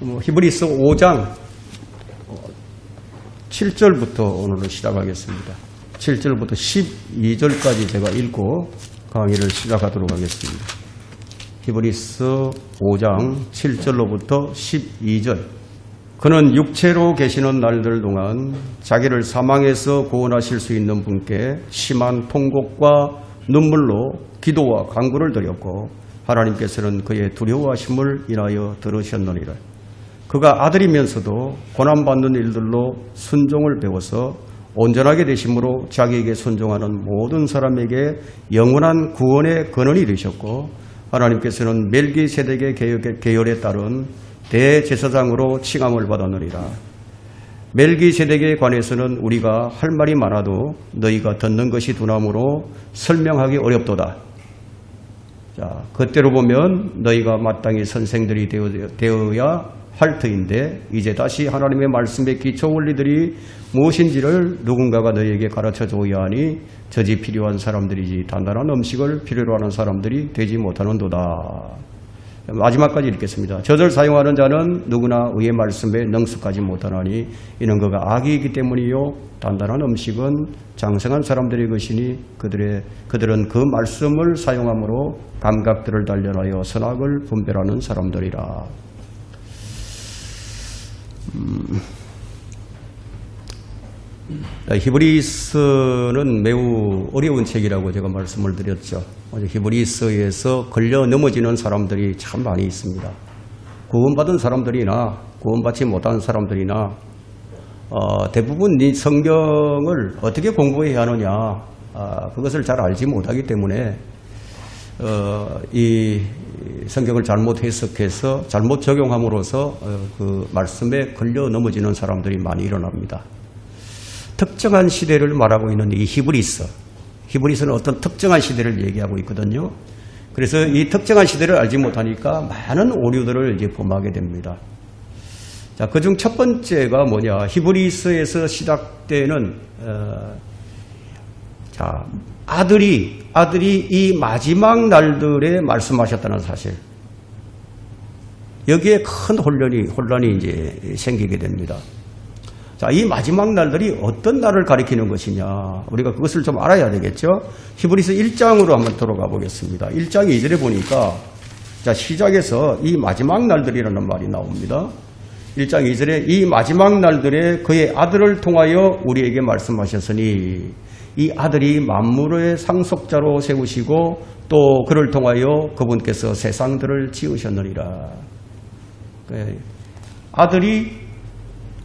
히브리서 5장 7절부터 오늘은 시작하겠습니다. 7절부터 12절까지 제가 읽고 강의를 시작하도록 하겠습니다. 히브리서 5장 7절로부터 12절. 그는 육체로 계시는 날들 동안 자기를 사망에서 구원하실 수 있는 분께 심한 통곡과 눈물로 기도와 간구를 드렸고 하나님께서는 그의 두려워하심을 인하여 들으셨느니라. 그가 아들이면서도 고난받는 일들로 순종을 배워서 온전하게 되심으로 자기에게 순종하는 모든 사람에게 영원한 구원의 근원이 되셨고 하나님께서는 멜기세덱의 계열에 따른 대제사장으로 칭함을 받았느니라. 멜기세덱에 관해서는 우리가 할 말이 많아도 너희가 듣는 것이 두나무로 설명하기 어렵도다. 자, 그때로 보면 너희가 마땅히 선생들이 되어야 할 터인데 이제 다시 하나님의 말씀의 기초 원리들이 무엇인지를 누군가가 너희에게 가르쳐 줘야 하니 저지 필요한 사람들이지 단단한 음식을 필요로 하는 사람들이 되지 못하는도다. 마지막까지 읽겠습니다. 저절 사용하는 자는 누구나 의의 말씀에 능숙하지 못하나니 이는 그가 악이기 때문이요 단단한 음식은 장성한 사람들의 것이니 그들은 그 말씀을 사용함으로 감각들을 단련하여 선악을 분별하는 사람들이라. 히브리서는 매우 어려운 책이라고 제가 말씀을 드렸죠. 히브리서에서 걸려 넘어지는 사람들이 참 많이 있습니다. 구원받은 사람들이나 구원받지 못한 사람들이나 대부분 이 성경을 어떻게 공부해야 하느냐 그것을 잘 알지 못하기 때문에 이 성경을 잘못 해석해서 잘못 적용함으로써 그 말씀에 걸려 넘어지는 사람들이 많이 일어납니다. 특정한 시대를 말하고 있는 이 히브리서는 어떤 특정한 시대를 얘기하고 있거든요. 그래서 이 특정한 시대를 알지 못하니까 많은 오류들을 이제 범하게 됩니다. 자, 그중 첫 번째가 뭐냐? 히브리서에서 시작되는 아들이 이 마지막 날들에 말씀하셨다는 사실. 여기에 큰 혼란이 이제 생기게 됩니다. 자, 이 마지막 날들이 어떤 날을 가리키는 것이냐. 우리가 그것을 좀 알아야 되겠죠. 히브리서 1장으로 한번 들어가 보겠습니다. 1장 2절에 보니까 자, 시작에서 이 마지막 날들이라는 말이 나옵니다. 1장 2절에 이 마지막 날들에 그의 아들을 통하여 우리에게 말씀하셨으니 이 아들이 만물의 상속자로 세우시고 또 그를 통하여 그분께서 세상들을 지으셨느니라. 아들이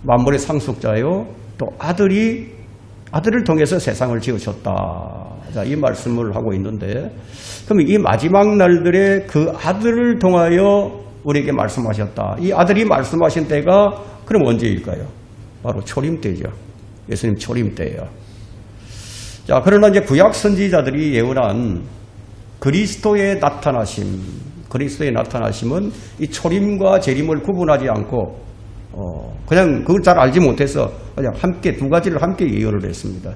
만물의 상속자요. 또 아들을 통해서 세상을 지으셨다. 자, 이 말씀을 하고 있는데, 그럼 이 마지막 날들에 그 아들을 통하여 우리에게 말씀하셨다. 이 아들이 말씀하신 때가 그럼 언제일까요? 바로 초림 때죠. 예수님 초림 때예요. 자, 그러나 이제 구약 선지자들이 예언한 그리스도의 나타나심은 이 초림과 재림을 구분하지 않고 그냥 그걸 잘 알지 못해서 그냥 함께 두 가지를 함께 예언을 했습니다.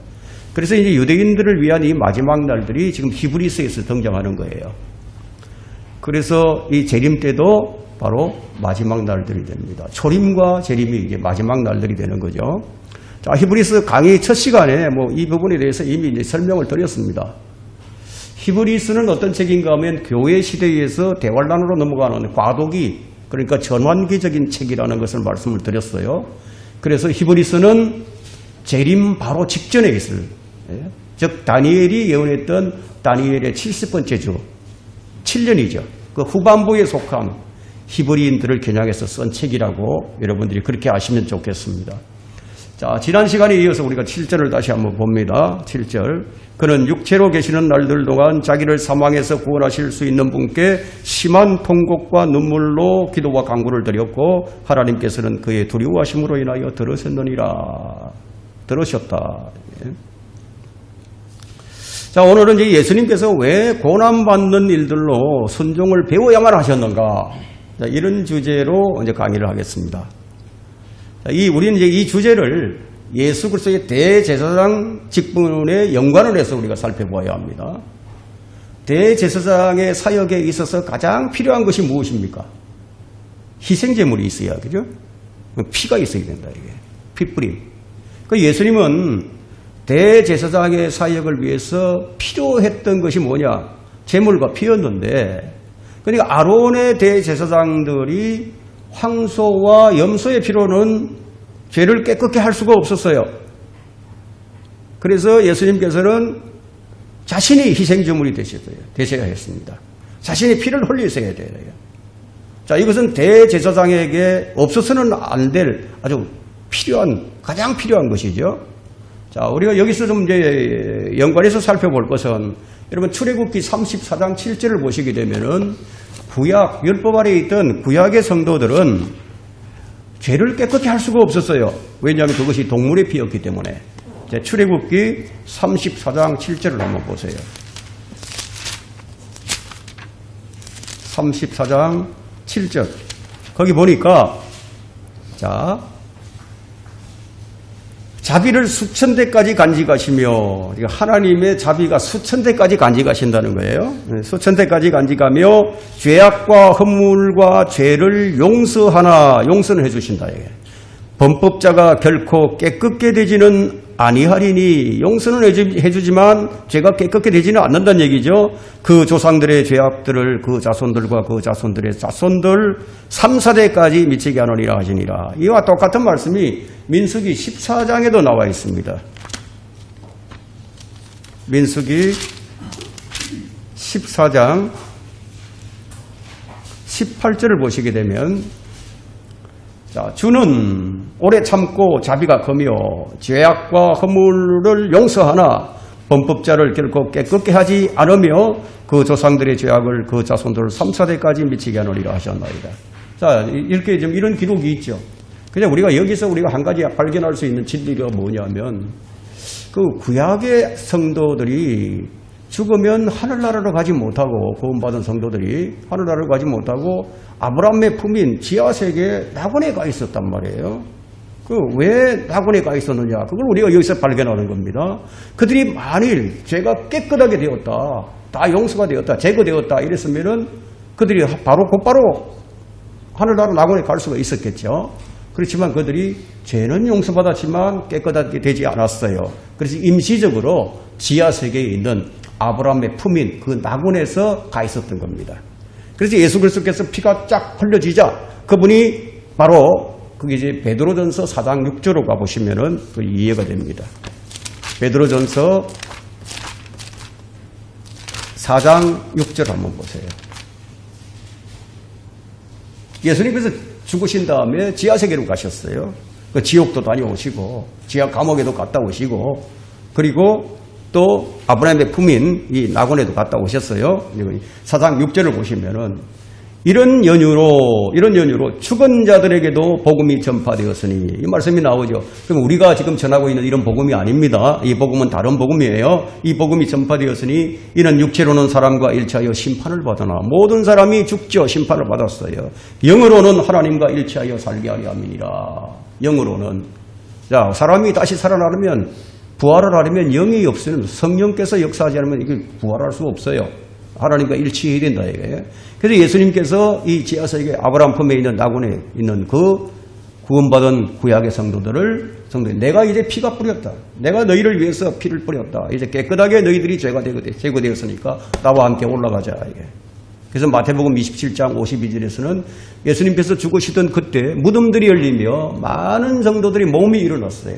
그래서 이제 유대인들을 위한 이 마지막 날들이 지금 히브리서에서 등장하는 거예요. 그래서 이 재림 때도 바로 마지막 날들이 됩니다. 초림과 재림이 이제 마지막 날들이 되는 거죠. 자, 히브리서 강의 첫 시간에 이 부분에 대해서 이미 이제 설명을 드렸습니다. 히브리서는 어떤 책인가 하면 교회 시대에서 대환란으로 넘어가는 과도기, 그러니까 전환기적인 책이라는 것을 말씀을 드렸어요. 그래서 히브리서는 재림 바로 직전에 있을, 즉 다니엘이 예언했던 다니엘의 70번째 주, 7년이죠. 그 후반부에 속한 히브리인들을 겨냥해서 쓴 책이라고 여러분들이 그렇게 아시면 좋겠습니다. 자, 지난 시간에 이어서 우리가 7절을 다시 한번 봅니다. 7절. 그는 육체로 계시는 날들 동안 자기를 사망에서 구원하실 수 있는 분께 심한 통곡과 눈물로 기도와 간구를 드렸고 하나님께서는 그의 두려워하심으로 인하여 들으셨다. 예. 자, 오늘은 이제 예수님께서 왜 고난받는 일들로 순종을 배워야만 하셨는가? 자, 이런 주제로 이제 강의를 하겠습니다. 우리는 이제 이 주제를 예수 그리스도의 대제사장 직분에 연관을 해서 우리가 살펴보아야 합니다. 대제사장의 사역에 있어서 가장 필요한 것이 무엇입니까? 희생제물이 있어야, 그죠? 피가 있어야 된다, 이게. 피뿌림. 그 예수님은 대제사장의 사역을 위해서 필요했던 것이 뭐냐? 제물과 피였는데, 그러니까 아론의 대제사장들이 황소와 염소의 피로는 죄를 깨끗게 할 수가 없었어요. 그래서 예수님께서는 자신이 희생제물이 되셔야 했습니다. 자신의 피를 흘리셔야 돼요. 자, 이것은 대제사장에게 없어서는 안 될 아주 가장 필요한 것이죠. 자, 우리가 여기서 좀 이제 연관해서 살펴볼 것은, 여러분 출애굽기 34장 7절을 보시게 되면은 구약, 율법 아래에 있던 구약의 성도들은 죄를 깨끗게 할 수가 없었어요. 왜냐하면 그것이 동물의 피였기 때문에. 자, 출애굽기 34장 7절을 한번 보세요. 34장 7절. 거기 보니까, 자, 자비를 수천 대까지 간직하시며, 하나님의 자비가 수천 대까지 간직하신다는 거예요. 수천 대까지 간직하며 죄악과 허물과 죄를 용서는 해주신다. 범법자가 결코 깨끗게 되지는 아니하리니, 용서는 해주지만 죄가 깨끗게 되지는 않는다는 얘기죠. 그 조상들의 죄악들을 그 자손들과 그 자손들의 자손들 3, 4대까지 미치게 하느니라 하시니라. 이와 똑같은 말씀이 민수기 14장에도 나와 있습니다. 민수기 14장 18절을 보시게 되면, 자, 주는 오래 참고 자비가 크며 죄악과 허물을 용서하나 범법자를 결코 깨끗게 하지 않으며 그 조상들의 죄악을 그 자손들 3, 4대까지 미치게 하느니라 하셨나이다. 자, 이렇게 좀 이런 기록이 있죠. 그냥 우리가 여기서 우리가 한 가지 발견할 수 있는 진리가 뭐냐면, 그 구약의 성도들이 죽으면 하늘나라로 가지 못하고, 구원받은 성도들이 하늘나라로 가지 못하고 아브라함의 품인 지하세계에 낙원에 가 있었단 말이에요. 그 왜 낙원에 가 있었느냐? 그걸 우리가 여기서 발견하는 겁니다. 그들이 만일 죄가 깨끗하게 되었다, 다 용서가 되었다, 제거되었다 이랬으면은 그들이 곧바로 하늘나라 낙원에 갈 수가 있었겠죠. 그렇지만 그들이 죄는 용서받았지만 깨끗하게 되지 않았어요. 그래서 임시적으로 지하세계에 있는 아브라함의 품인 그 낙원에서 가 있었던 겁니다. 그래서 예수 그리스도께서 피가 쫙 흘려지자 그분이 바로, 그게 이제 베드로전서 4장 6절로 가보시면은 그 이해가 됩니다. 베드로전서 4장 6절 한번 보세요. 예수님께서 죽으신 다음에 지하세계로 가셨어요. 그 지옥도 다녀오시고 지하 감옥에도 갔다 오시고, 그리고 또 아브라함의 품인 이 낙원에도 갔다 오셨어요. 4장 6절을 보시면은 이런 연유로 죽은 자들에게도 복음이 전파되었으니, 이 말씀이 나오죠. 그럼 우리가 지금 전하고 있는 이런 복음이 아닙니다. 이 복음은 다른 복음이에요. 이 복음이 전파되었으니 이는 육체로는 사람과 일치하여 심판을 받으나 모든 사람이 죽죠. 심판을 받았어요. 영으로는 하나님과 일치하여 살게 하려 함이니라. 영으로는, 자, 사람이 다시 살아나려면, 부활을 하려면 영이 없으면, 성령께서 역사하지 않으면 이게 부활할 수 없어요. 하나님과 일치해야 된다 이게. 그래서 예수님께서 이 지하세계 아브라함 품에 있는 낙원에 있는 그 구원받은 구약의 성도들, 내가 이제 피가 뿌렸다, 내가 너희를 위해서 피를 뿌렸다, 이제 깨끗하게 너희들이 제거되었으니까 나와 함께 올라가자 이게. 그래서 마태복음 27장 52절에서는 예수님께서 죽으시던 그때 무덤들이 열리며 많은 성도들이 몸이 일어났어요.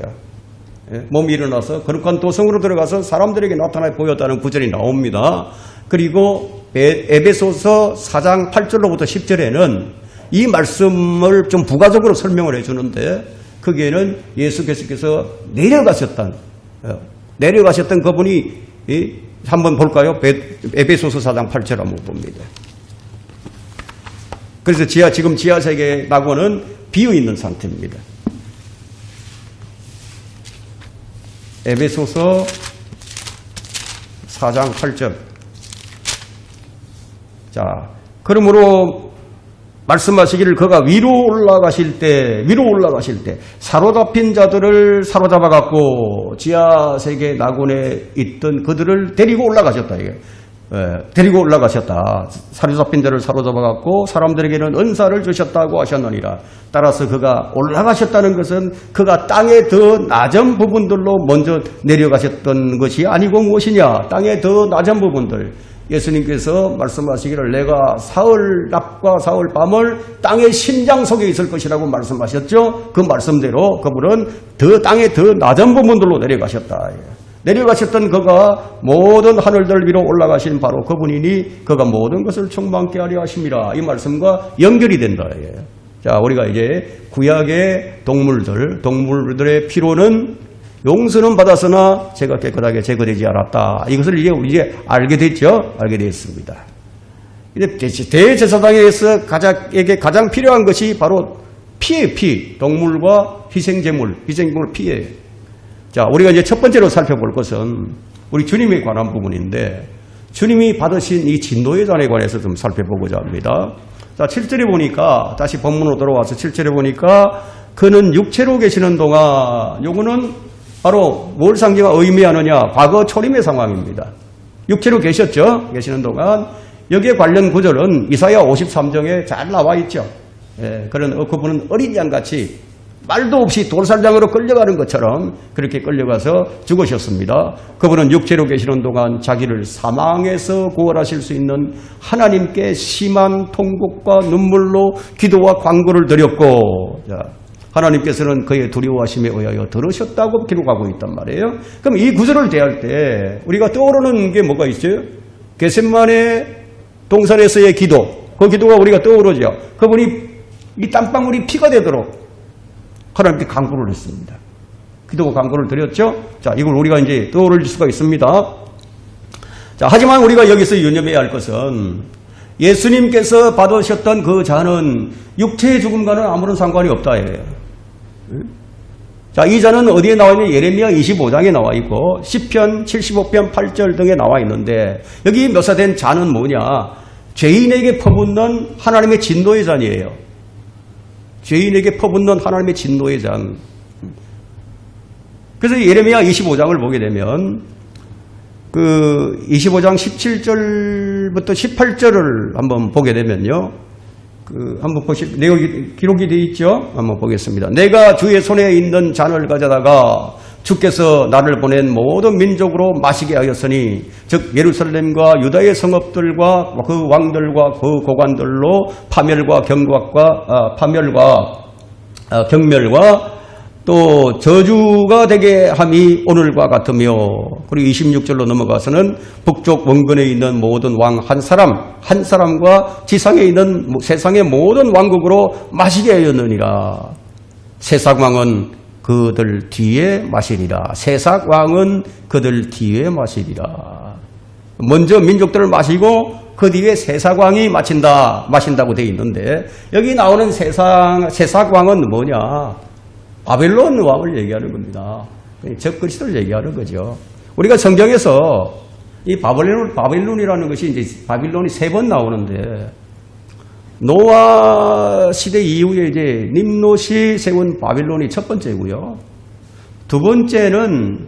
몸이 일어나서 거룩한 도성으로 들어가서 사람들에게 나타나 보였다는 구절이 나옵니다. 그리고 에베소서 4장 8절로부터 10절에는 이 말씀을 좀 부가적으로 설명을 해주는데, 거기에는 예수께서 내려가셨던 그분이, 한번 볼까요? 에베소서 4장 8절 한번 봅니다. 그래서 지금 지하세계 낙원은 비어있는 상태입니다. 에베소서 4장 8절. 자, 그러므로 말씀하시기를 그가 위로 올라가실 때 사로잡힌 자들을 사로잡아 갖고 지하세계 낙원에 있던 그들을 데리고 올라가셨다. 이게 데리고 올라가셨다. 사로잡힌 자를 사로잡아갖고 사람들에게는 은사를 주셨다고 하셨느니라. 따라서 그가 올라가셨다는 것은 그가 땅의 더 낮은 부분들로 먼저 내려가셨던 것이 아니고 무엇이냐. 땅의 더 낮은 부분들. 예수님께서 말씀하시기를 내가 사흘 낮과 사흘 밤을 땅의 심장 속에 있을 것이라고 말씀하셨죠. 그 말씀대로 그분은 땅의 더 낮은 부분들로 내려가셨다. 내려가셨던 그가 모든 하늘들 위로 올라가신 바로 그분이니 그가 모든 것을 충만케 하려 하심이라. 이 말씀과 연결이 된다. 자, 우리가 이제 구약의 동물들의 피로는 용서는 받았으나 제가 깨끗하게 제거되지 않았다. 이것을 이제 알게 됐죠. 알게 됐습니다. 대제사장에서 가장 필요한 것이 바로 피예요. 피. 동물과 희생제물 피예요. 자, 우리가 이제 첫 번째로 살펴볼 것은 우리 주님에 관한 부분인데 주님이 받으신 이 진노의 잔에 관해서 좀 살펴보고자 합니다. 자, 7절에 보니까 다시 본문으로 돌아와서 7절에 보니까 그는 육체로 계시는 동안 요거는 바로 뭘 상징하고 의미하느냐? 과거 초림의 상황입니다. 육체로 계셨죠? 계시는 동안 여기에 관련 구절은 이사야 53장에 잘 나와 있죠. 그분은 어린 양같이 말도 없이 돌살장으로 끌려가는 것처럼 그렇게 끌려가서 죽으셨습니다. 그분은 육체로 계시는 동안 자기를 사망에서 구원하실 수 있는 하나님께 심한 통곡과 눈물로 기도와 간구를 드렸고, 하나님께서는 그의 두려워하심에 의하여 들으셨다고 기록하고 있단 말이에요. 그럼 이 구절을 대할 때 우리가 떠오르는 게 뭐가 있어요? 겟세마네 동산에서의 기도, 그 기도가 우리가 떠오르죠. 그분이 이 땀방울이 피가 되도록 하나님께 간구를 했습니다. 기도가 간구를 드렸죠. 자, 이걸 우리가 이제 떠올릴 수가 있습니다. 자, 하지만 우리가 여기서 유념해야 할 것은 예수님께서 받으셨던 그 잔은 육체의 죽음과는 아무런 상관이 없다. 자, 이 잔은 어디에 나와 있냐? 예레미야 25장에 나와 있고 시편 75편 8절 등에 나와 있는데 여기 묘사된 잔은 뭐냐? 죄인에게 퍼붓는 하나님의 진노의 잔이에요. 죄인에게 퍼붓는 하나님의 진노의 잔. 그래서 예레미야 25장을 보게 되면 그 25장 17절부터 18절을 한번 보게 되면요. 한번 내가 기록이 되어 있죠? 한번 보겠습니다. 내가 주의 손에 있는 잔을 가져다가 주께서 나를 보낸 모든 민족으로 마시게 하였으니 즉 예루살렘과 유다의 성읍들과 그 왕들과 그 고관들로 파멸과 경멸과 또 저주가 되게 함이 오늘과 같으며, 그리고 26절로 넘어가서는 북쪽 원근에 있는 모든 왕 한 사람과 지상에 있는 세상의 모든 왕국으로 마시게 하였느니라. 세상왕은 그들 뒤에 마시리라. 세상왕은 그들 뒤에 마시리라. 먼저 민족들을 마시고 그 뒤에 세상왕이 마신다고 되어 있는데 여기 나오는 세상왕은 뭐냐? 바벨론 왕을 얘기하는 겁니다. 적그리스도를 얘기하는 거죠. 우리가 성경에서 이 바벨론이라는 것이 이제 바빌론이 3번 나오는데 노아 시대 이후에 이제 님롯이 세운 바빌론이 첫 번째고요. 두 번째는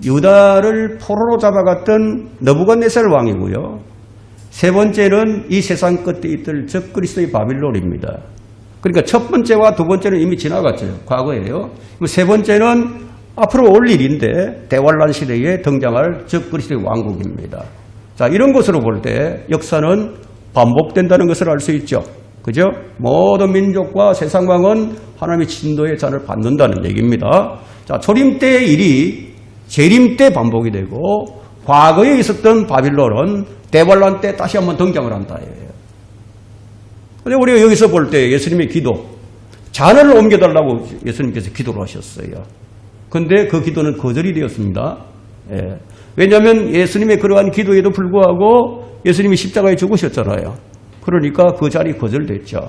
유다를 포로로 잡아갔던 느부갓네살 왕이고요. 세 번째는 이 세상 끝에 있을 적그리스도의 바빌론입니다. 그러니까 첫 번째와 두 번째는 이미 지나갔죠. 과거예요. 세 번째는 앞으로 올 일인데 대환란 시대에 등장할 적그리스도의 왕국입니다. 자, 이런 것으로 볼 때 역사는 반복된다는 것을 알 수 있죠. 그죠? 모든 민족과 세상 왕은 하나님의 진노의 잔을 받는다는 얘기입니다. 자, 초림 때의 일이 재림 때 반복이 되고 과거에 있었던 바빌론은 대환란 때 다시 한번 등장을 한다. 근데 우리가 여기서 볼 때 예수님의 기도, 잔을 옮겨달라고 예수님께서 기도를 하셨어요. 근데 그 기도는 거절이 되었습니다. 왜냐하면 예수님의 그러한 기도에도 불구하고 예수님이 십자가에 죽으셨잖아요. 그러니까 그 잔이 거절됐죠.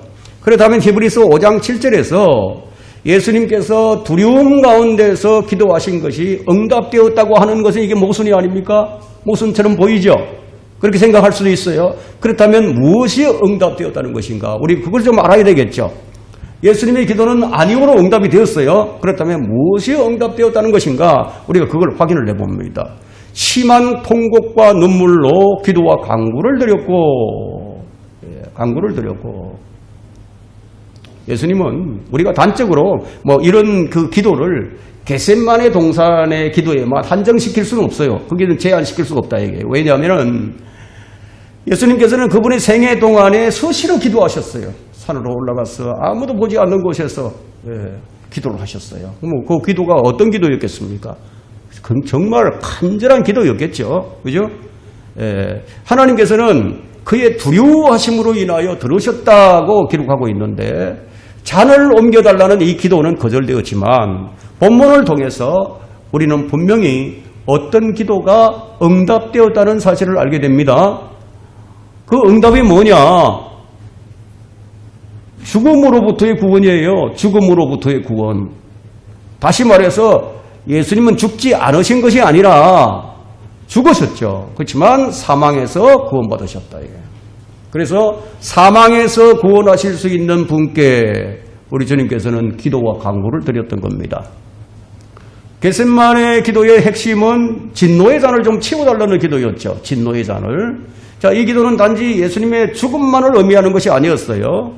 그렇다면 히브리서 5장 7절에서 예수님께서 두려움 가운데서 기도하신 것이 응답되었다고 하는 것은 이게 모순이 아닙니까? 모순처럼 보이죠? 그렇게 생각할 수도 있어요. 그렇다면 무엇이 응답되었다는 것인가? 우리 그걸 좀 알아야 되겠죠. 예수님의 기도는 아니오로 응답이 되었어요. 그렇다면 무엇이 응답되었다는 것인가? 우리가 그걸 확인을 해봅니다. 심한 통곡과 눈물로 기도와 간구를 드렸고, 간구를 드렸고, 예수님은 우리가 단적으로 뭐 이런 그 기도를 겟셋마네 동산의 기도에만 한정시킬 수는 없어요. 거기는 제한시킬 수가 없다 이게. 왜냐하면은 예수님께서는 그분의 생애 동안에 수시로 기도하셨어요. 산으로 올라가서 아무도 보지 않는 곳에서 기도를 하셨어요. 그럼 그 기도가 어떤 기도였겠습니까? 정말 간절한 기도였겠죠. 그죠? 하나님께서는 그의 두려워하심으로 인하여 들으셨다고 기록하고 있는데 잔을 옮겨달라는 이 기도는 거절되었지만 본문을 통해서 우리는 분명히 어떤 기도가 응답되었다는 사실을 알게 됩니다. 그 응답이 뭐냐? 죽음으로부터의 구원이에요. 죽음으로부터의 구원. 다시 말해서 예수님은 죽지 않으신 것이 아니라 죽으셨죠. 그렇지만 사망에서 구원받으셨다. 그래서 사망에서 구원하실 수 있는 분께 우리 주님께서는 기도와 간구를 드렸던 겁니다. 겟셋마네 기도의 핵심은 진노의 잔을 좀 치워달라는 기도였죠. 진노의 잔을. 자, 이 기도는 단지 예수님의 죽음만을 의미하는 것이 아니었어요.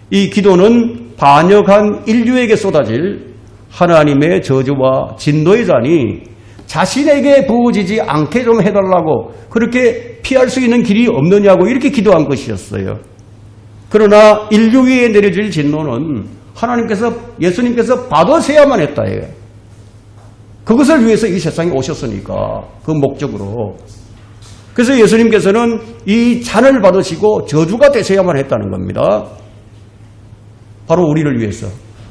이 기도는 반역한 인류에게 쏟아질 하나님의 저주와 진노의 잔이 자신에게 부어지지 않게 좀 해달라고, 그렇게 피할 수 있는 길이 없느냐고 이렇게 기도한 것이었어요. 그러나 인류 위에 내려질 진노는 예수님께서 받으셔야만 했다. 그것을 위해서 이 세상에 오셨으니까, 그 목적으로. 그래서 예수님께서는 이 잔을 받으시고 저주가 되셔야만 했다는 겁니다. 바로 우리를 위해서.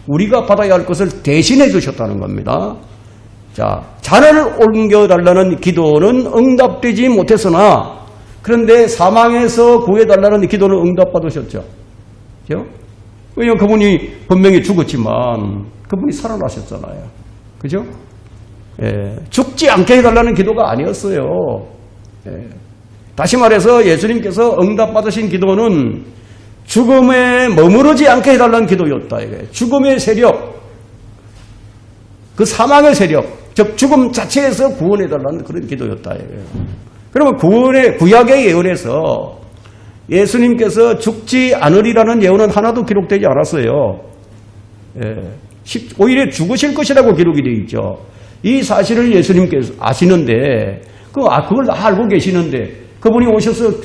우리가 받아야 할 것을 대신해 주셨다는 겁니다. 자, 잔을 옮겨달라는 기도는 응답되지 못했으나, 그런데 사망에서 구해달라는 기도는 응답받으셨죠. 그죠? 왜냐하면 그분이 분명히 죽었지만 그분이 살아나셨잖아요. 그죠? 죽지 않게 해달라는 기도가 아니었어요. 다시 말해서 예수님께서 응답받으신 기도는 죽음에 머무르지 않게 해달라는 기도였다. 죽음의 세력, 그 사망의 세력, 즉 죽음 자체에서 구원해달라는 그런 기도였다. 그러면 구약의 예언에서 예수님께서 죽지 않으리라는 예언은 하나도 기록되지 않았어요. 오히려 죽으실 것이라고 기록이 되어 있죠. 이 사실을 예수님께서 아시는데, 그걸 다 알고 계시는데, 그분이 오셔서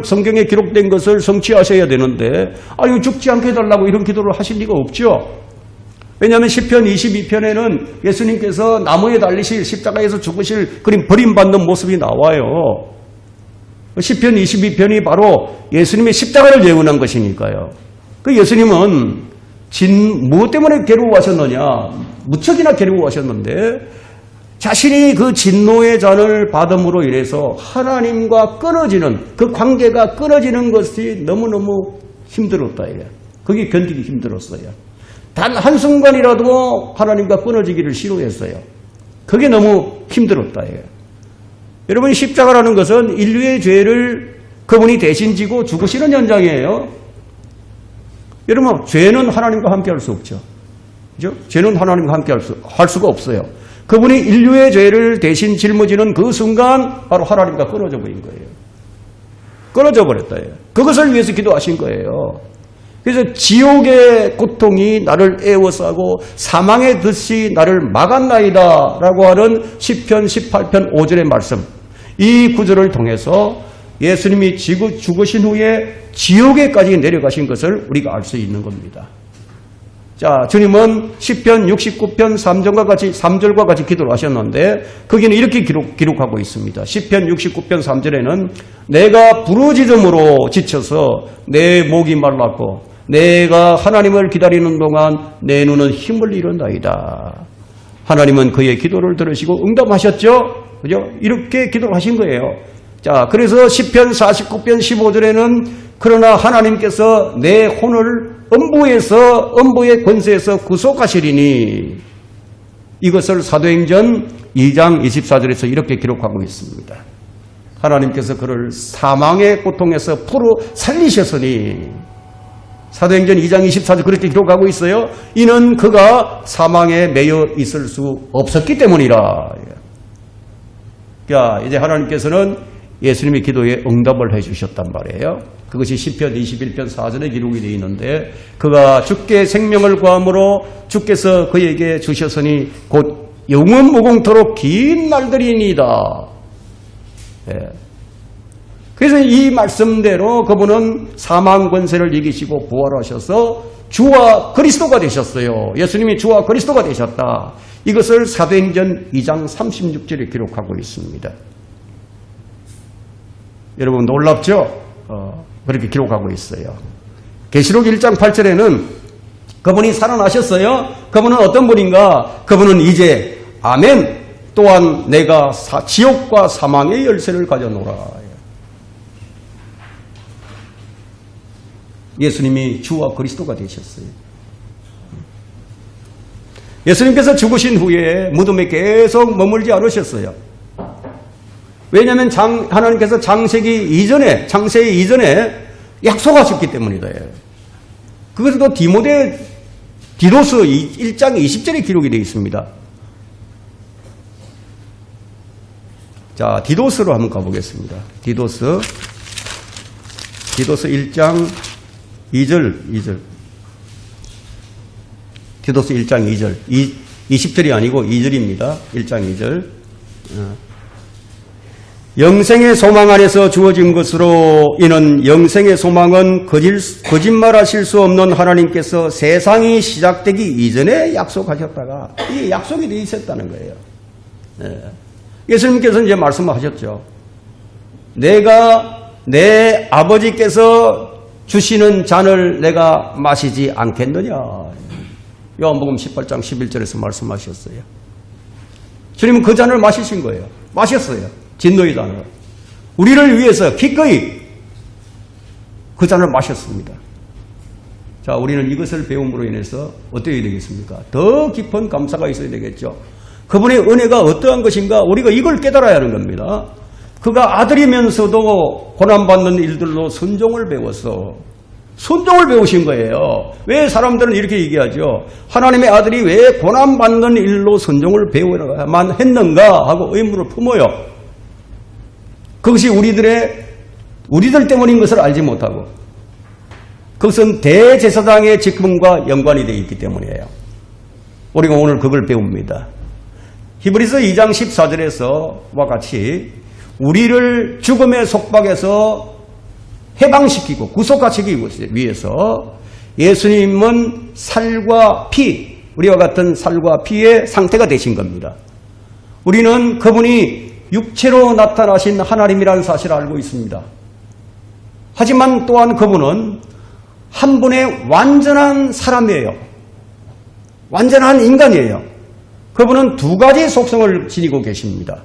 성경에 기록된 것을 성취하셔야 되는데, 이거 죽지 않게 해달라고 이런 기도를 하실 리가 없죠. 왜냐하면 시편 22편에는 예수님께서 나무에 달리실, 십자가에서 죽으실 그런 버림받는 모습이 나와요. 시편 22편이 바로 예수님의 십자가를 예언한 것이니까요. 그 예수님은 무엇 때문에 괴로워하셨느냐? 무척이나 괴로워하셨는데 자신이 그 진노의 잔을 받음으로 인해서 하나님과 끊어지는, 그 관계가 끊어지는 것이 너무너무 힘들었다. 그게 견디기 힘들었어요. 단 한순간이라도 하나님과 끊어지기를 싫어했어요. 그게 너무 힘들었다. 여러분, 십자가라는 것은 인류의 죄를 그분이 대신 지고 죽으시는 현장이에요. 여러분, 죄는 하나님과 함께 할 수 없죠. 그죠? 죄는 하나님과 함께 할 수가 없어요. 그분이 인류의 죄를 대신 짊어지는 그 순간 바로 하나님과 끊어져 버린 거예요. 끊어져 버렸다. 그것을 위해서 기도하신 거예요. 그래서 지옥의 고통이 나를 에워싸고 사망의 덫이 나를 막았나이다 라고 하는 시편 18편 5절의 말씀, 이 구절을 통해서 예수님이 죽으신 후에 지옥에까지 내려가신 것을 우리가 알 수 있는 겁니다. 자, 주님은 시편 69편 3절과 같이 기도를 하셨는데 거기는 이렇게 기록하고 있습니다. 시편 69편 3절에는 내가 부르짖음으로 지쳐서 내 목이 말랐고 내가 하나님을 기다리는 동안 내 눈은 힘을 잃었나이다. 하나님은 그의 기도를 들으시고 응답하셨죠? 그죠? 이렇게 기도를 하신 거예요. 자, 그래서 시편 49편 15절에는 그러나 하나님께서 내 혼을 음부의 권세에서 구속하시리니, 이것을 사도행전 2장 24절에서 이렇게 기록하고 있습니다. 하나님께서 그를 사망의 고통에서 풀어 살리셨으니, 사도행전 2장 24절 그렇게 기록하고 있어요. 이는 그가 사망에 매여 있을 수 없었기 때문이라. 자, 이제 하나님께서는 예수님의 기도에 응답을 해주셨단 말이에요. 그것이 시편 21편 4절에 기록이 되어 있는데 그가 주께 생명을 구함으로 주께서 그에게 주셨으니 곧 영원 무궁토록 긴 날들이니이다. 예. 그래서 이 말씀대로 그분은 사망 권세를 이기시고 부활하셔서 주와 그리스도가 되셨어요. 예수님이 주와 그리스도가 되셨다. 이것을 사도행전 2장 36절에 기록하고 있습니다. 여러분 놀랍죠? 그렇게 기록하고 있어요. 계시록 1장 8절에는 그분이 살아나셨어요. 그분은 어떤 분인가? 그분은 이제 아멘 또한 내가 지옥과 사망의 열쇠를 가져노라. 예수님이 주와 그리스도가 되셨어요. 예수님께서 죽으신 후에 무덤에 계속 머물지 않으셨어요. 왜냐하면 하나님께서 창세기 이전에 약속하셨기 때문이다. 그것도 디도스 1장 20절에 기록이 되어 있습니다. 자, 디도스로 한번 가보겠습니다. 디도스 1장 2절. 디도스 1장 2절. 20절이 아니고 2절입니다. 1장 2절. 영생의 소망 안에서 주어진 것으로 이는 영생의 소망은 거짓말하실 수 없는 하나님께서 세상이 시작되기 이전에 약속하셨다가 이게 약속이 되어 있었다는 거예요. 예수님께서 이제 말씀하셨죠. 내가 내 아버지께서 주시는 잔을 내가 마시지 않겠느냐. 요한복음 18장 11절에서 말씀하셨어요. 주님은 그 잔을 마시신 거예요. 마셨어요. 진노의 잔을. 우리를 위해서 기꺼이 그 잔을 마셨습니다. 자, 우리는 이것을 배움으로 인해서 어떻게 해야 되겠습니까? 더 깊은 감사가 있어야 되겠죠. 그분의 은혜가 어떠한 것인가? 우리가 이걸 깨달아야 하는 겁니다. 그가 아들이면서도 고난받는 일들로 순종을 배우신 거예요. 왜 사람들은 이렇게 얘기하죠? 하나님의 아들이 왜 고난받는 일로 순종을 배워야만 했는가 하고 의문을 품어요. 그것이 우리들 때문인 것을 알지 못하고 그것은 대제사장의 직분과 연관이 되어 있기 때문이에요. 우리가 오늘 그걸 배웁니다. 히브리서 2장 14절에서와 같이 우리를 죽음의 속박에서 해방시키고 구속하시기 위해서 예수님은 살과 피, 우리와 같은 살과 피의 상태가 되신 겁니다. 우리는 그분이 육체로 나타나신 하나님이라는 사실을 알고 있습니다. 하지만 또한 그분은 한 분의 완전한 사람이에요. 완전한 인간이에요. 그분은 두 가지 속성을 지니고 계십니다.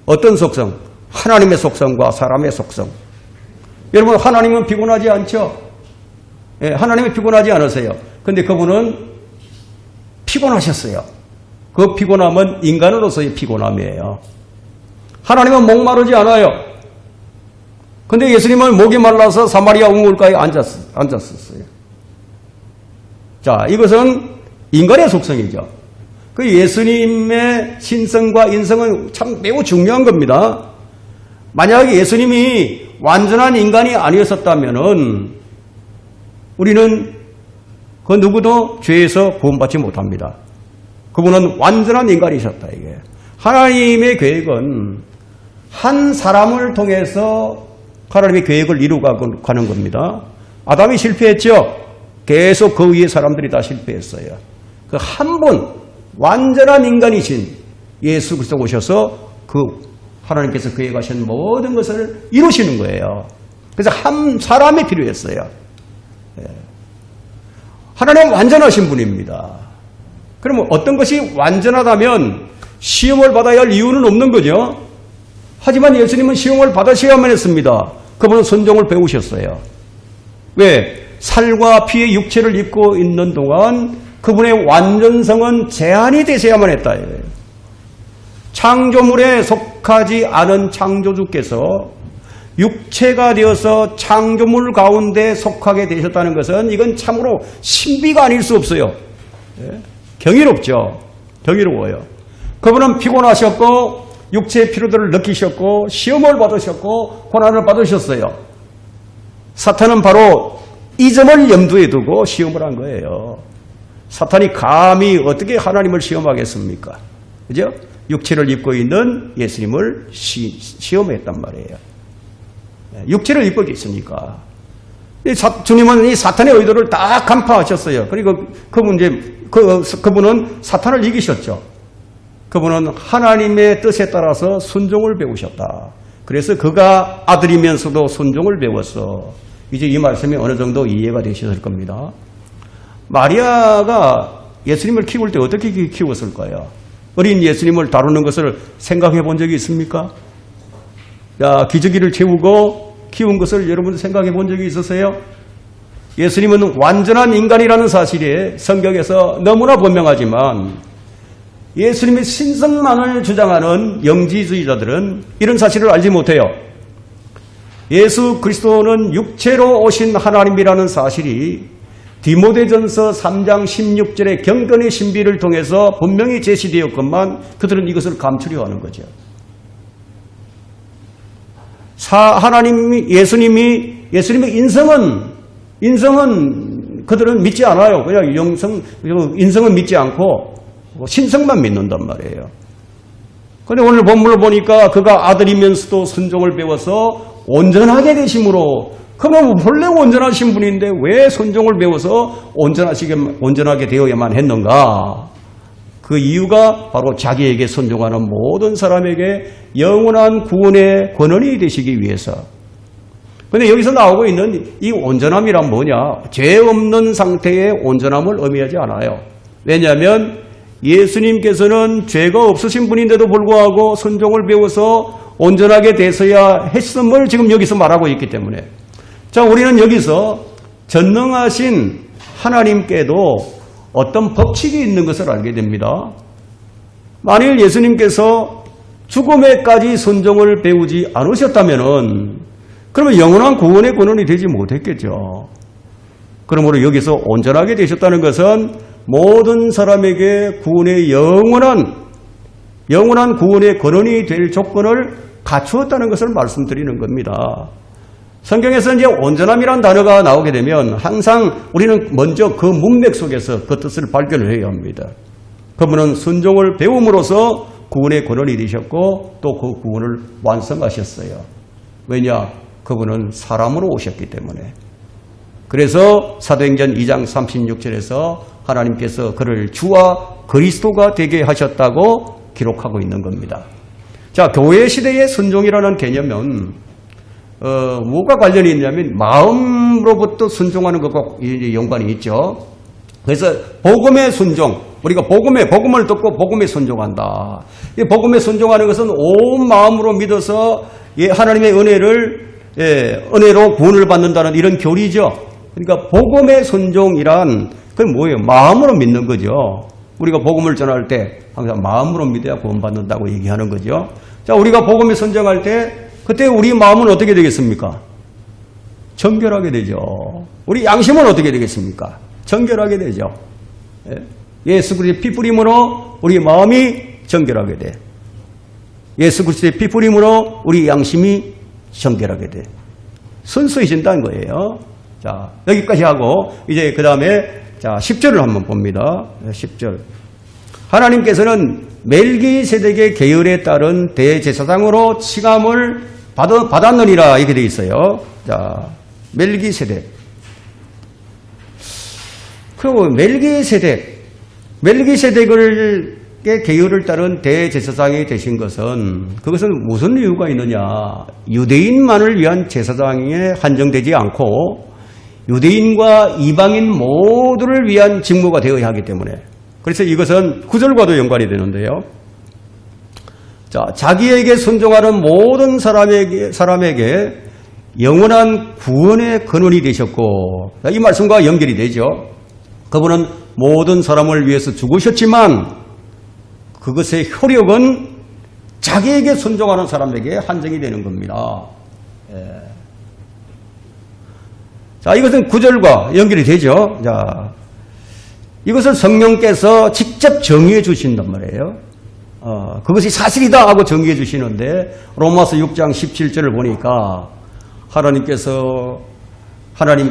어떤 속성? 하나님의 속성과 사람의 속성. 여러분, 하나님은 피곤하지 않죠? 예, 하나님은 피곤하지 않으세요. 그런데 그분은 피곤하셨어요. 그 피곤함은 인간으로서의 피곤함이에요. 하나님은 목마르지 않아요. 그런데 예수님은 목이 말라서 사마리아 우물가에 앉았었어요. 자, 이것은 인간의 속성이죠. 그 예수님의 신성과 인성은 참 매우 중요한 겁니다. 만약에 예수님이 완전한 인간이 아니었었다면은 우리는 그 누구도 죄에서 구원받지 못합니다. 그분은 완전한 인간이셨다, 이게. 하나님의 계획은 한 사람을 통해서 하나님의 계획을 이루어가는 겁니다. 아담이 실패했죠? 계속 그 위에 사람들이 다 실패했어요. 그 한 분, 완전한 인간이신 예수 그리스도 오셔서 그 하나님께서 계획하신 모든 것을 이루시는 거예요. 그래서 한 사람이 필요했어요. 하나님은 완전하신 분입니다. 그러면 어떤 것이 완전하다면 시험을 받아야 할 이유는 없는 거죠. 하지만 예수님은 시험을 받으셔야만 했습니다. 그분은 순종을 배우셨어요. 왜? 살과 피의 육체를 입고 있는 동안 그분의 완전성은 제한이 되셔야만 했다. 창조물에 속하지 않은 창조주께서 육체가 되어서 창조물 가운데 속하게 되셨다는 것은 이건 참으로 신비가 아닐 수 없어요. 경이롭죠. 경이로워요. 그분은 피곤하셨고 육체의 피로도를 느끼셨고 시험을 받으셨고 고난을 받으셨어요. 사탄은 바로 이 점을 염두에 두고 시험을 한 거예요. 사탄이 감히 어떻게 하나님을 시험하겠습니까? 그죠? 육체를 입고 있는 예수님을 시험했단 말이에요. 육체를 입고 있으니까. 주님은 이 사탄의 의도를 다 간파하셨어요. 그리고 그분은 사탄을 이기셨죠. 그분은 하나님의 뜻에 따라서 순종을 배우셨다. 그래서 그가 아들이면서도 순종을 배웠어. 이제 이 말씀이 어느 정도 이해가 되셨을 겁니다. 마리아가 예수님을 키울 때 어떻게 키웠을까요? 어린 예수님을 다루는 것을 생각해 본 적이 있습니까? 기저귀를 채우고 키운 것을 여러분 생각해 본 적이 있으세요? 예수님은 완전한 인간이라는 사실이 성경에서 너무나 분명하지만 예수님의 신성만을 주장하는 영지주의자들은 이런 사실을 알지 못해요. 예수 그리스도는 육체로 오신 하나님이라는 사실이 디모데전서 3장 16절의 경건의 신비를 통해서 분명히 제시되었건만 그들은 이것을 감추려 하는 거죠. 예수님의 인성은 그들은 믿지 않아요. 그냥 인성은 믿지 않고 신성만 믿는단 말이에요. 그런데 오늘 본문을 보니까 그가 아들이면서도 순종을 배워서 온전하게 되심으로, 그럼 본래 온전하신 분인데 왜 순종을 배워서 온전하게 되어야만 했는가? 그 이유가 바로 자기에게 순종하는 모든 사람에게 영원한 구원의 권한이 되시기 위해서. 그런데 여기서 나오고 있는 이 온전함이란 뭐냐? 죄 없는 상태의 온전함을 의미하지 않아요. 왜냐하면 예수님께서는 죄가 없으신 분인데도 불구하고 순종을 배워서 온전하게 되셔야 했음을 지금 여기서 말하고 있기 때문에. 자, 우리는 여기서 전능하신 하나님께도 어떤 법칙이 있는 것을 알게 됩니다. 만일 예수님께서 죽음에까지 순종을 배우지 않으셨다면 그러면 영원한 구원의 권한이 되지 못했겠죠. 그러므로 여기서 온전하게 되셨다는 것은 모든 사람에게 구원의 영원한 구원의 권한이 될 조건을 갖추었다는 것을 말씀드리는 겁니다. 성경에서 이제 온전함이라는 단어가 나오게 되면 항상 우리는 먼저 그 문맥 속에서 그 뜻을 발견을 해야 합니다. 그분은 순종을 배움으로써 구원의 권한이 되셨고 또 그 구원을 완성하셨어요. 왜냐? 그분은 사람으로 오셨기 때문에. 그래서 사도행전 2장 36절에서 하나님께서 그를 주와 그리스도가 되게 하셨다고 기록하고 있는 겁니다. 자, 교회 시대의 순종이라는 개념은 뭐가 관련이 있냐면 마음으로부터 순종하는 것과 연관이 있죠. 그래서 복음의 순종, 우리가 복음을 듣고 복음에 순종한다. 이 복음에 순종하는 것은 온 마음으로 믿어서 하나님의 은혜로 구원을 받는다는 이런 교리죠. 그러니까 복음의 순종이란 그건 뭐예요? 마음으로 믿는 거죠. 우리가 복음을 전할 때 항상 마음으로 믿어야 구원받는다고 얘기하는 거죠. 자, 우리가 복음에 순종할 때 그때 우리 마음은 어떻게 되겠습니까? 정결하게 되죠. 우리 양심은 어떻게 되겠습니까? 정결하게 되죠. 예수 그리스도의 피 뿌림으로 우리 마음이 정결하게 돼. 예수 그리스도의 피 뿌림으로 우리 양심이 정결하게 돼. 순수해진다는 거예요. 자, 여기까지 하고 이제 그 다음에 자 10절을 한번 봅니다. 10절. 하나님께서는 멜기세덱의 계율에 따른 대제사장으로 칭함을 받았느니라 이렇게 되어 있어요. 자, 멜기세덱. 그리고 멜기세덱의 계율을 따른 대제사장이 되신 것은 그것은 무슨 이유가 있느냐? 유대인만을 위한 제사장에 한정되지 않고 유대인과 이방인 모두를 위한 직무가 되어야 하기 때문에. 그래서 이것은 9절과도 연관이 되는데요. 자, 자기에게 순종하는 모든 사람에게 영원한 구원의 근원이 되셨고, 이 말씀과 연결이 되죠. 그분은 모든 사람을 위해서 죽으셨지만 그것의 효력은 자기에게 순종하는 사람에게 한정이 되는 겁니다. 자, 이것은 9절과 연결이 되죠. 자, 이것을 성령께서 직접 정의해 주신단 말이에요. 그것이 사실이다 하고 정의해 주시는데 로마서 6장 17절을 보니까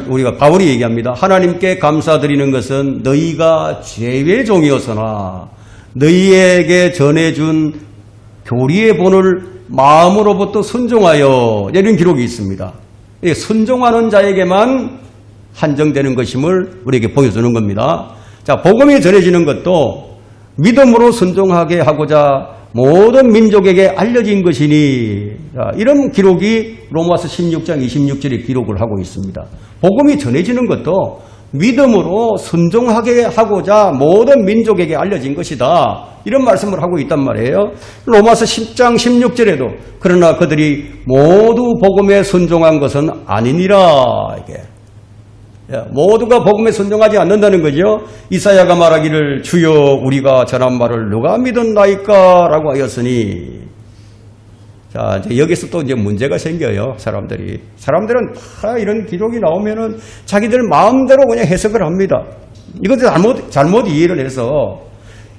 우리가 바울이 얘기합니다. 하나님께 감사드리는 것은 너희가 죄의 종이었으나 너희에게 전해준 교리의 본을 마음으로부터 순종하여 이런 기록이 있습니다. 순종하는 자에게만 한정되는 것임을 우리에게 보여주는 겁니다. 자, 복음이 전해지는 것도 믿음으로 순종하게 하고자 모든 민족에게 알려진 것이니, 자, 이런 기록이 로마서 16장 26절에 기록을 하고 있습니다. 복음이 전해지는 것도 믿음으로 순종하게 하고자 모든 민족에게 알려진 것이다. 이런 말씀을 하고 있단 말이에요. 로마서 10장 16절에도 그러나 그들이 모두 복음에 순종한 것은 아니니라. 이게 모두가 복음에 순종하지 않는다는 거죠. 이사야가 말하기를 주여 우리가 전한 말을 누가 믿었나이까 라고 하였으니, 자, 이제 여기서 또 이제 문제가 생겨요. 사람들은 다 이런 기록이 나오면은 자기들 마음대로 그냥 해석을 합니다. 이것도 잘못 이해를 해서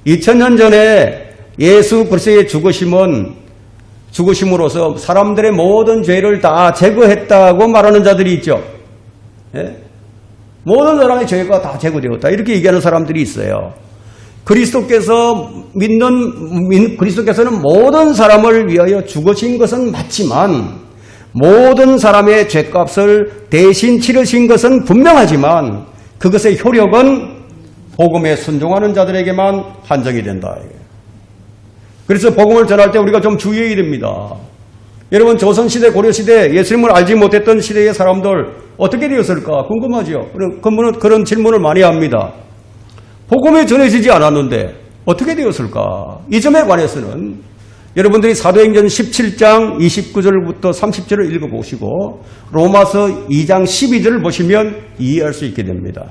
2000년 전에 예수 그리스도의 죽으심으로써 사람들의 모든 죄를 다 제거했다고 말하는 자들이 있죠. 예? 모든 사람의 죄가 다 제거되었다. 이렇게 얘기하는 사람들이 있어요. 그리스도께서는 모든 사람을 위하여 죽으신 것은 맞지만 모든 사람의 죄값을 대신 치르신 것은 분명하지만 그것의 효력은 복음에 순종하는 자들에게만 한정이 된다. 그래서 복음을 전할 때 우리가 좀 주의해야 됩니다. 여러분, 조선시대, 고려시대 예수님을 알지 못했던 시대의 사람들 어떻게 되었을까 궁금하죠. 그런 질문을 많이 합니다. 복음이 전해지지 않았는데 어떻게 되었을까? 이 점에 관해서는 여러분들이 사도행전 17장 29절부터 30절을 읽어보시고 로마서 2장 12절을 보시면 이해할 수 있게 됩니다.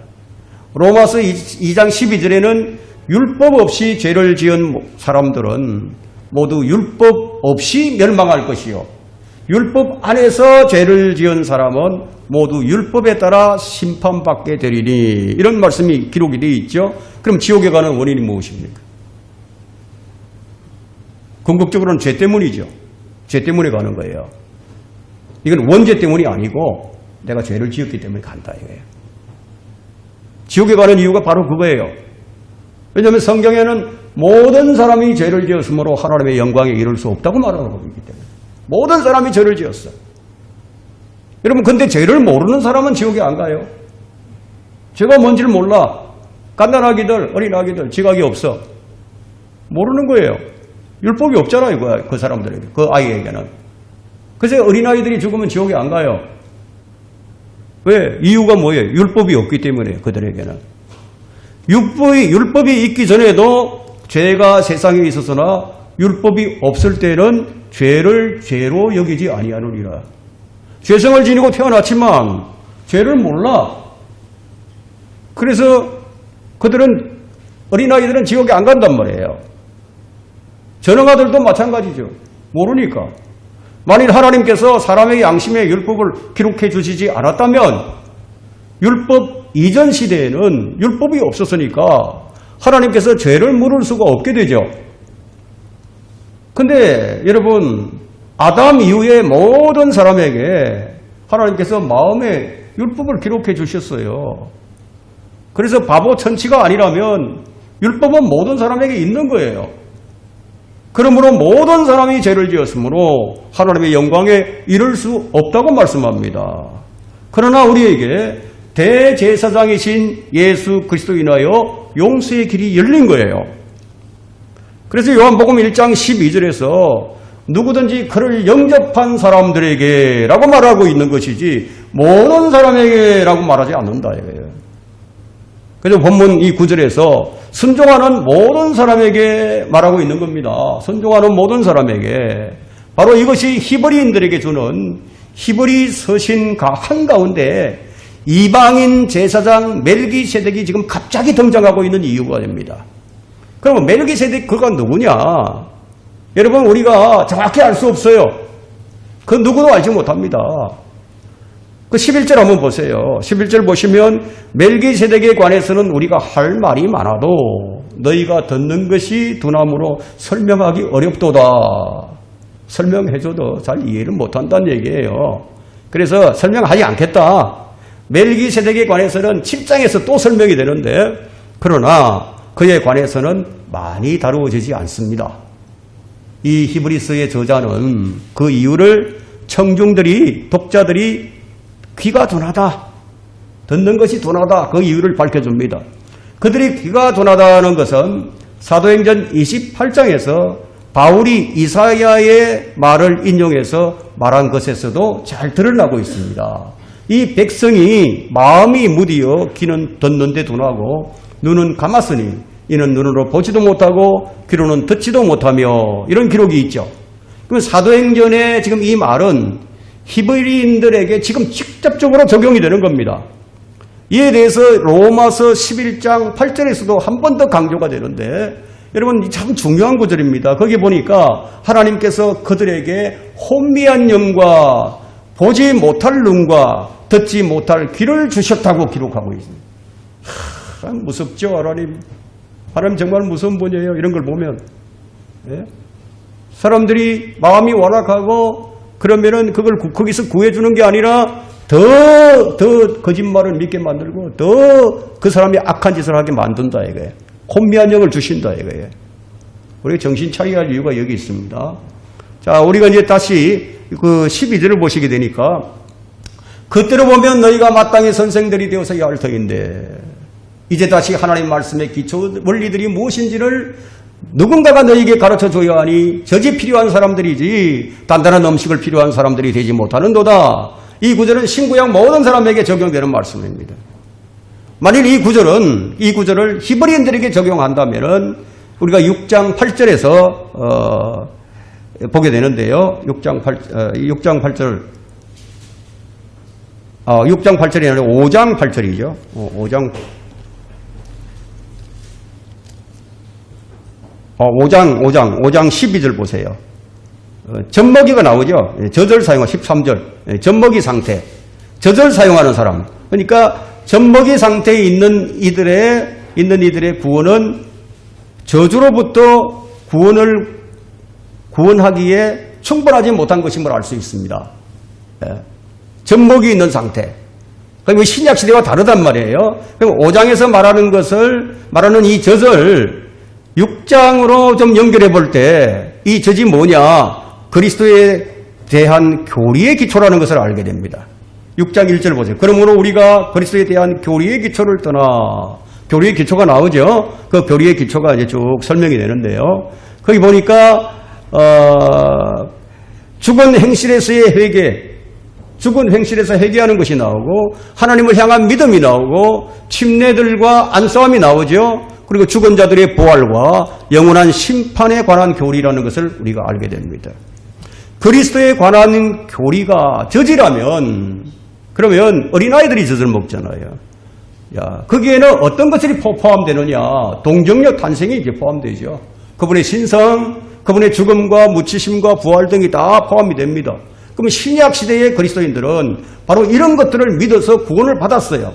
로마서 2장 12절에는 율법 없이 죄를 지은 사람들은 모두 율법 없이 멸망할 것이요, 율법 안에서 죄를 지은 사람은 모두 율법에 따라 심판받게 되리니, 이런 말씀이 기록이 되어 있죠. 그럼 지옥에 가는 원인이 무엇입니까? 궁극적으로는 죄 때문이죠. 죄 때문에 가는 거예요. 이건 원죄 때문이 아니고 내가 죄를 지었기 때문에 간다 이거예요. 지옥에 가는 이유가 바로 그거예요. 왜냐하면 성경에는 모든 사람이 죄를 지었으므로 하나님의 영광에 이를 수 없다고 말하는 거기 때문에 모든 사람이 죄를 지었어. 여러분, 근데 죄를 모르는 사람은 지옥에 안 가요. 죄가 뭔지를 몰라. 갓난아기들, 어린아기들 지각이 없어. 모르는 거예요. 율법이 없잖아요, 그 사람들에게, 그 아이에게는. 그래서 어린아이들이 죽으면 지옥에 안 가요. 왜? 이유가 뭐예요? 율법이 없기 때문에 그들에게는. 율법이 있기 전에도 죄가 세상에 있었으나 율법이 없을 때는 죄를 죄로 여기지 아니하느니라. 죄성을 지니고 태어났지만 죄를 몰라. 그래서 어린아이들은 지옥에 안 간단 말이에요. 전형아들도 마찬가지죠. 모르니까. 만일 하나님께서 사람의 양심의 율법을 기록해 주시지 않았다면 율법 이전 시대에는 율법이 없었으니까 하나님께서 죄를 물을 수가 없게 되죠. 근데 여러분, 아담 이후의 모든 사람에게 하나님께서 마음에 율법을 기록해 주셨어요. 그래서 바보 천치가 아니라면 율법은 모든 사람에게 있는 거예요. 그러므로 모든 사람이 죄를 지었으므로 하나님의 영광에 이를 수 없다고 말씀합니다. 그러나 우리에게 대제사장이신 예수 그리스도 인하여 용서의 길이 열린 거예요. 그래서 요한복음 1장 12절에서 누구든지 그를 영접한 사람들에게 라고 말하고 있는 것이지 모든 사람에게 라고 말하지 않는다 이거예요. 그래서 본문 이 9절에서 순종하는 모든 사람에게 말하고 있는 겁니다. 순종하는 모든 사람에게. 바로 이것이 히브리인들에게 주는 히브리 서신 한가운데 이방인 제사장 멜기세덱이 지금 갑자기 등장하고 있는 이유가 됩니다. 그러면 멜기세덱 그가 누구냐? 여러분, 우리가 정확히 알 수 없어요. 그 누구도 알지 못합니다. 그 11절 한번 보세요. 11절 보시면 멜기세덱에 관해서는 우리가 할 말이 많아도 너희가 듣는 것이 두나무로 설명하기 어렵도다. 설명해줘도 잘 이해를 못한다는 얘기예요. 그래서 설명하지 않겠다. 멜기세덱에 관해서는 7장에서 또 설명이 되는데 그러나 그에 관해서는 많이 다루어지지 않습니다. 이 히브리서의 저자는 그 이유를 청중들이, 독자들이 귀가 둔하다, 듣는 것이 둔하다, 그 이유를 밝혀줍니다. 그들이 귀가 둔하다는 것은 사도행전 28장에서 바울이 이사야의 말을 인용해서 말한 것에서도 잘 드러나고 있습니다. 이 백성이 마음이 무디어 귀는 듣는데 둔하고 눈은 감았으니 이는 눈으로 보지도 못하고 귀로는 듣지도 못하며, 이런 기록이 있죠. 그럼 사도행전의 지금 이 말은 히브리인들에게 지금 직접적으로 적용이 되는 겁니다. 이에 대해서 로마서 11장 8절에서도 한 번 더 강조가 되는데, 여러분 참 중요한 구절입니다. 거기 보니까 하나님께서 그들에게 혼미한 영과 보지 못할 눈과 듣지 못할 귀를 주셨다고 기록하고 있습니다. 무섭죠, 하나님. 하나님 정말 무서운 분이에요. 이런 걸 보면. 예? 사람들이 마음이 완악하고 그러면은 그걸 거기서 구해주는 게 아니라 더 거짓말을 믿게 만들고 더 그 사람이 악한 짓을 하게 만든다 이거예요. 혼미한 영을 주신다 이거예요. 우리가 정신 차려야 할 이유가 여기 있습니다. 자, 우리가 이제 다시 그 12절을 보시게 되니까, 그때로 보면 너희가 마땅히 선생들이 되어서야 할 터인데, 이제 다시 하나님 말씀의 기초 원리들이 무엇인지를 누군가가 너희에게 가르쳐줘야 하니 저지 필요한 사람들이지 단단한 음식을 필요한 사람들이 되지 못하는도다. 이 구절은 신구약 모든 사람에게 적용되는 말씀입니다. 만일 이 구절을 히브리인들에게 적용한다면은 우리가 6장 8절에서 보게 되는데요. 6장 8절이 아니라 5장 8절이죠. 5장 12절 보세요. 젖먹이가 나오죠. 젖을 사용한 13절. 젖먹이 상태. 젖을 사용하는 사람. 그러니까 젖먹이 상태에 있는 이들의 구원은 저주로부터 구원하기에 충분하지 못한 것임을 알 수 있습니다. 젖먹이 있는 상태. 그럼 신약 시대와 다르단 말이에요. 그럼 5장에서 말하는 이 젖을 6장으로 좀 연결해 볼 때 이 젖이 뭐냐? 그리스도에 대한 교리의 기초라는 것을 알게 됩니다. 6장 1절 보세요. 그러므로 우리가 그리스도에 대한 교리의 기초를 떠나, 교리의 기초가 나오죠. 그 교리의 기초가 이제 쭉 설명이 되는데요. 거기 보니까 죽은 행실에서의 회개, 죽은 행실에서 회개하는 것이 나오고, 하나님을 향한 믿음이 나오고, 침례들과 안싸움이 나오죠. 그리고 죽은 자들의 부활과 영원한 심판에 관한 교리라는 것을 우리가 알게 됩니다. 그리스도에 관한 교리가 젖이라면, 그러면 어린아이들이 젖을 먹잖아요. 거기에는 어떤 것들이 포함되느냐? 동정력 탄생이 이제 포함되죠. 그분의 신성, 그분의 죽음과 묻히심과 부활 등이 다 포함이 됩니다. 그러면 신약 시대의 그리스도인들은 바로 이런 것들을 믿어서 구원을 받았어요.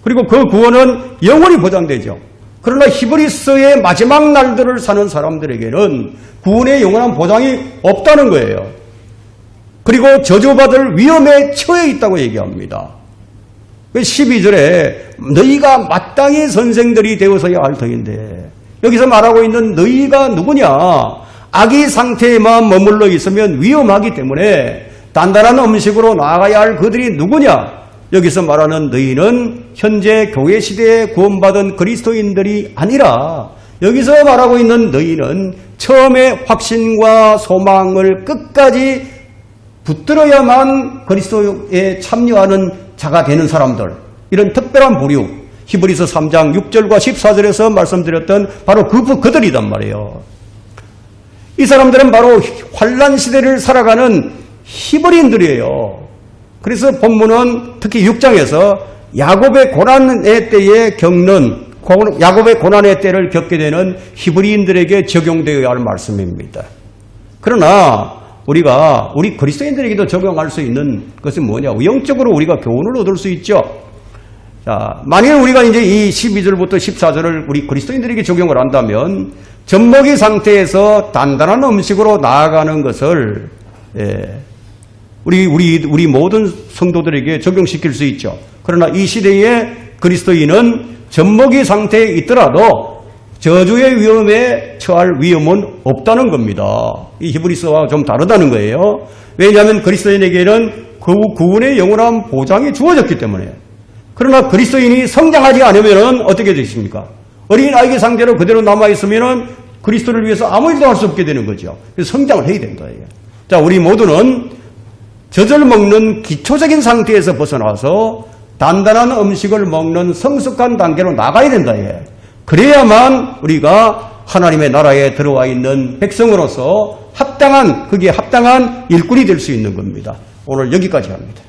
그리고 그 구원은 영원히 보장되죠. 그러나 히브리서의 마지막 날들을 사는 사람들에게는 구원의 영원한 보장이 없다는 거예요. 그리고 저주받을 위험에 처해 있다고 얘기합니다. 12절에 너희가 마땅히 선생들이 되어서야 할 터인데, 여기서 말하고 있는 너희가 누구냐? 아기 상태에만 머물러 있으면 위험하기 때문에 단단한 음식으로 나아가야 할 그들이 누구냐? 여기서 말하는 너희는 현재 교회 시대에 구원받은 그리스도인들이 아니라, 여기서 말하고 있는 너희는 처음에 확신과 소망을 끝까지 붙들어야만 그리스도에 참여하는 자가 되는 사람들, 이런 특별한 부류, 히브리서 3장 6절과 14절에서 말씀드렸던 바로 그들이단 말이에요. 이 사람들은 바로 환난 시대를 살아가는 히브리인들이에요. 그래서 본문은 특히 6장에서 야곱의 고난의 때에 야곱의 고난의 때를 겪게 되는 히브리인들에게 적용되어야 할 말씀입니다. 그러나 우리 그리스도인들에게도 적용할 수 있는 것은 뭐냐? 영적으로 우리가 교훈을 얻을 수 있죠. 자, 만약에 우리가 이제 이 12절부터 14절을 우리 그리스도인들에게 적용을 한다면 젖먹이 상태에서 단단한 음식으로 나아가는 것을 우리 모든 성도들에게 적용시킬 수 있죠. 그러나 이 시대에 그리스도인은 젖먹이 상태에 있더라도 저주의 위험에 처할 위험은 없다는 겁니다. 이 히브리서와 좀 다르다는 거예요. 왜냐하면 그리스도인에게는 구원의 영원한 보장이 주어졌기 때문에. 그러나 그리스도인이 성장하지 않으면 어떻게 되십니까? 어린아이의 상태로 그대로 남아있으면 그리스도를 위해서 아무 일도 할 수 없게 되는 거죠. 그래서 성장을 해야 된다. 자, 우리 모두는 젖을 먹는 기초적인 상태에서 벗어나서 단단한 음식을 먹는 성숙한 단계로 나가야 된다. 그래야만 우리가 하나님의 나라에 들어와 있는 백성으로서 거기에 합당한 일꾼이 될 수 있는 겁니다. 오늘 여기까지 합니다.